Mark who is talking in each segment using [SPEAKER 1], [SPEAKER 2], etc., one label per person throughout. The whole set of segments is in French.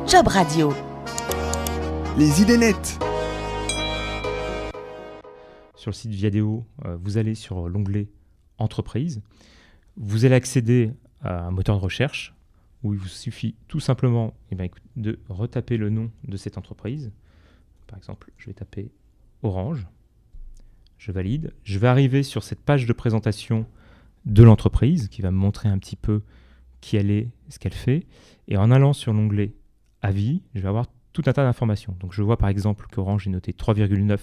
[SPEAKER 1] Job Radio.
[SPEAKER 2] Les idées nettes.
[SPEAKER 3] Sur le site Viadeo, vous allez sur l'onglet Entreprise. Vous allez accéder à un moteur de recherche où il vous suffit tout simplement de retaper le nom de cette entreprise. Par exemple, je vais taper Orange. Je valide. Je vais arriver sur cette page de présentation de l'entreprise qui va me montrer un petit peu qui elle est, ce qu'elle fait. Et en allant sur l'onglet Avis, je vais avoir tout un tas d'informations. Donc je vois par exemple qu'Orange est noté 3,9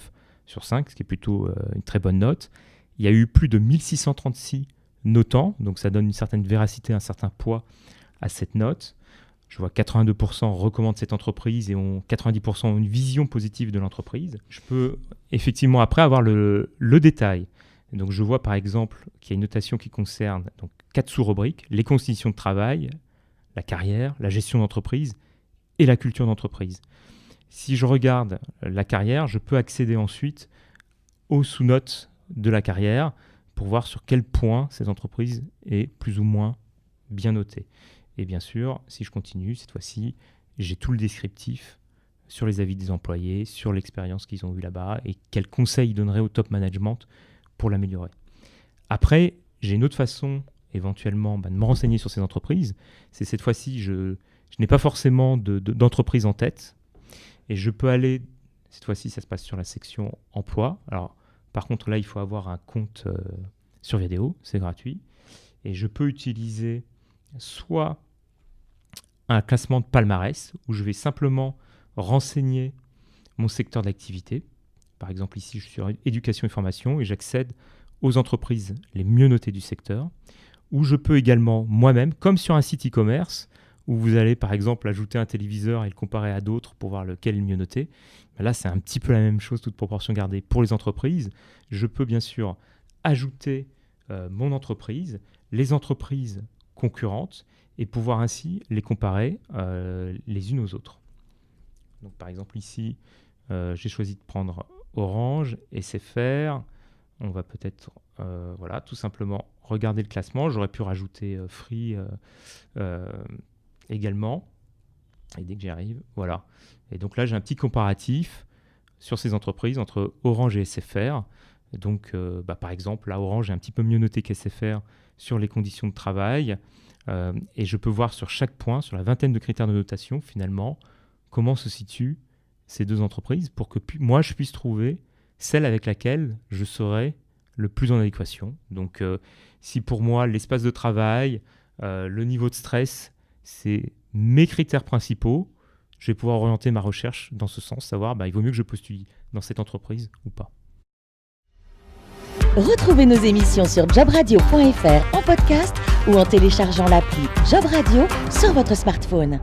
[SPEAKER 3] sur 5, ce qui est plutôt une très bonne note. Il y a eu plus de 1636 notants, donc ça donne une certaine véracité, un certain poids à cette note. Je vois 82% recommandent cette entreprise et 90% ont une vision positive de l'entreprise. Je peux effectivement après avoir le détail. Donc je vois par exemple qu'il y a une notation qui concerne donc 4 sous-rubriques, les conditions de travail, la carrière, la gestion d'entreprise et la culture d'entreprise. Si je regarde la carrière, je peux accéder ensuite aux sous-notes de la carrière pour voir sur quel point cette entreprise est plus ou moins bien notée. Et bien sûr, si je continue, cette fois-ci, j'ai tout le descriptif sur les avis des employés, sur l'expérience qu'ils ont eue là-bas et quels conseils ils donneraient au top management pour l'améliorer. Après, j'ai une autre façon éventuellement de me renseigner sur ces entreprises. C'est cette fois-ci, je n'ai pas forcément d'entreprise en tête et je peux aller, cette fois-ci, ça se passe sur la section emploi. Alors, par contre, là, il faut avoir un compte sur Viadeo, c'est gratuit. Et je peux utiliser soit un classement de palmarès où je vais simplement renseigner mon secteur d'activité. Par exemple, ici, je suis sur éducation et formation et j'accède aux entreprises les mieux notées du secteur. Ou je peux également moi-même, comme sur un site e-commerce, où vous allez par exemple ajouter un téléviseur et le comparer à d'autres pour voir lequel est le mieux noté. Là, c'est un petit peu la même chose, toute proportion gardée pour les entreprises. Je peux bien sûr ajouter mon entreprise, les entreprises concurrentes et pouvoir ainsi les comparer les unes aux autres. Donc, par exemple, ici, j'ai choisi de prendre Orange, SFR. On va peut-être tout simplement regarder le classement. J'aurais pu rajouter Free également. Et dès que j'y arrive, voilà. Et donc là, j'ai un petit comparatif sur ces entreprises entre Orange et SFR. Et donc, par exemple, là, Orange est un petit peu mieux noté qu'SFR sur les conditions de travail. Et je peux voir sur chaque point, sur la vingtaine de critères de notation, finalement, comment se situent ces deux entreprises pour que moi, je puisse trouver celle avec laquelle je serai le plus en adéquation. Donc, si pour moi, l'espace de travail, le niveau de stress, c'est mes critères principaux, je vais pouvoir orienter ma recherche dans ce sens, savoir il vaut mieux que je postule dans cette entreprise ou pas.
[SPEAKER 1] Retrouvez nos émissions sur jobradio.fr en podcast ou en téléchargeant l'appli Job Radio sur votre smartphone.